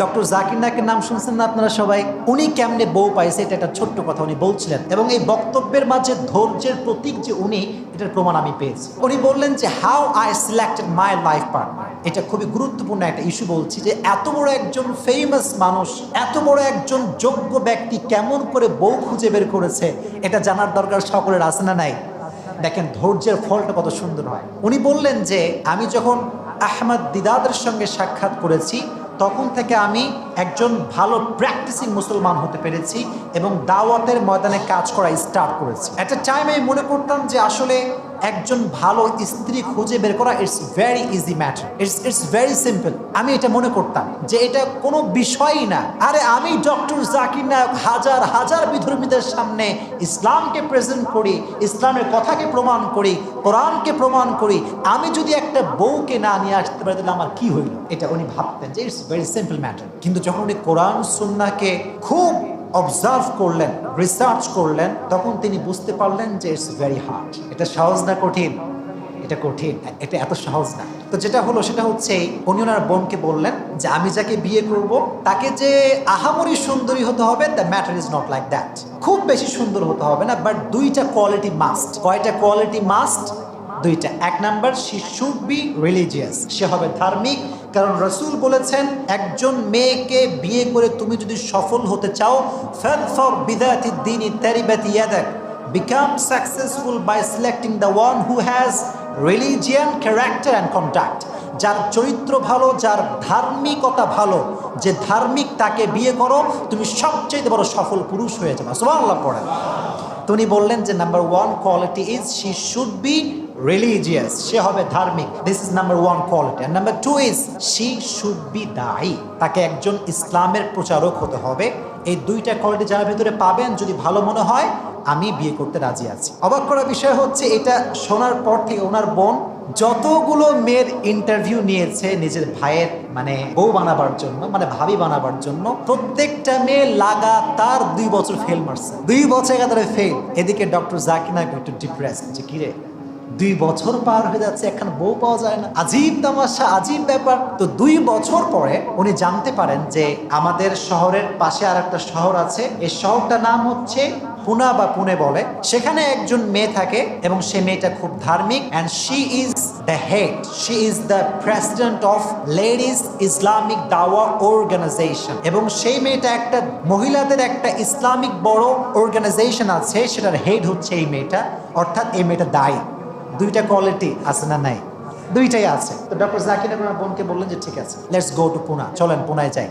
Doctor Zakir নায়েকের নাম শুনছেন না আপনারা সবাই? উনি কেমনে বউ পাইছে এটা একটা ছোট্ট কথা উনি বলছিলেন, এবং এই বক্তব্যের মাঝে ধৈর্যের প্রতীক যে উনি, এটার প্রমাণ আমি পেয়েছি। উনি বললেন যে how I selected my life partner. এটা খুবই গুরুত্বপূর্ণ একটা ইস্যু বলছি, যে এত বড় একজন ফেমাস মানুষ, এত বড় একজন যোগ্য ব্যক্তি কেমন করে বউ খুঁজে বের করেছে, এটা জানার দরকার সকলের আছে না নাই? দেখেন ধৈর্যের ফলটা কত সুন্দর হয়। উনি বললেন যে আমি যখন আহমদ দিদাদের সঙ্গে সাক্ষাৎ করেছি, তখন থেকে আমি একজন ভালো প্র্যাকটিসিং মুসলমান হতে পেরেছি এবং দাওয়াতের ময়দানে কাজ করা স্টার্ট করেছি। একটা টাইম আমি মনে করতাম যে আসলে একজন ভালো স্ত্রী খুঁজে বের করা it's very easy matter, it's very simple. আমি এটা মনে করতাম যে এটা কোনো বিষয়ই না। আরে আমি ডক্টর জাকির নায়েক হাজার হাজার বিধর্মীদের সামনে ইসলামকে প্রেজেন্ট করি, ইসলামের কথাকে প্রমাণ করি, কোরআনকে প্রমাণ করি। আমি যদি একটা বউকে না নিয়ে আসতে পারি তাহলে আমার কি হইল? এটা উনি ভাবতেন যে ইটস ভেরি সিম্পল ম্যাটার। কিন্তু যখন উনি কোরআন সুন্নাহকে খুব অবজার্ভ করলেন, রিসার্চ করলেন, তখন তিনি বুঝতে পারলেন যে ইটস ভেরি হার্ড। এটা সহজ না কঠিন? এটা কঠিন, এটা এত সহজ না। তো যেটা হলো সেটা হচ্ছে উনি ওনার বোনকে বললেন যে আমি যাকে বিয়ে করব তাকে যে আহামরি সুন্দরী হতে হবে, the matter is not like that. খুব বেশি সুন্দর হতে হবে না, বাট দুইটা কোয়ালিটি মাস্ট। কয়টা কোয়ালিটি মাস্ট? দুইটা। এক number, she should be religious, সে হবে ধার্মিক। কারণ রাসূল বলেছেন একজন মেয়েকে বিয়ে করে তুমি যদি সফল হতে চাও, ফাযফার বিযাতি দ্বীনি তারিবাত ইয়াদাক, become successful by selecting the one who has religion, character and conduct. যার চরিত্র ভালো, যার ধার্মিকতা ভালো, যে ধার্মিক, তাকে বিয়ে করো, তুমি সবচেয়ে বড় সফল পুরুষ হয়ে যাবে। সুবহানাল্লাহ পড়েন। তো উনি বললেন যে number one quality is she should be religious, সে হবে ধার্মিক। This is number one quality. আর number two is she should be দাঈ, তাকে একজন ইসলামের প্রচারক হতে হবে। এই দুইটা কোয়ালিটি যার ভেতরে পাবেন, যদি ভালো মনে হয় আমি বিয়ে করতে রাজি আছি। অবাক করার বিষয় হচ্ছে এটা শোনার পর থেকে ওনার বোন যতগুলো মেয়ের ইন্টারভিউ নিয়েছে নিজের ভাইয়ের মানে বউ বানাবার জন্য, মানে ভাবি বানাবার জন্য, প্রত্যেকটা মেয়ে লাগাতার 2 বছর ফেল মারছে। 2 বছর একাধারে ফেল। এদিকে ডক্টর জাকির নায়েক একটু ডিপ্রেস, যে কিরে 2 বছর পার হয়ে যাচ্ছে, এখন বউ পাওয়া যায় না। আজীব তামাশা, আজীব ব্যাপার। তো 2 বছর পরে উনি জানতে পারেন যে আমাদের শহরের পাশে আর একটা শহর আছে, এই শহরটার নাম হচ্ছে পুনা বা পুনে বলে। সেখানে একজন মেয়ে থাকে এবং সে মেয়েটা খুব ধার্মিক, and she is the head, she is the president of ladies Islamic দাওয়া অর্গানাইজেশন। এবং সেই মেয়েটা একটা মহিলাদের একটা ইসলামিক বড় অর্গানাইজেশন আছে, সেটার হেড হচ্ছে এই মেয়েটা। অর্থাৎ এই মেয়েটা দায়ী। দুইটা কোয়ালিটি আছে না নাই? দুইটাই আছে। তো ডক্টর জাকির নায়েক ওনার বোনকে বললেন যে ঠিক আছে, লেটস গো টু পুনা, চলেন পুনায় যাই।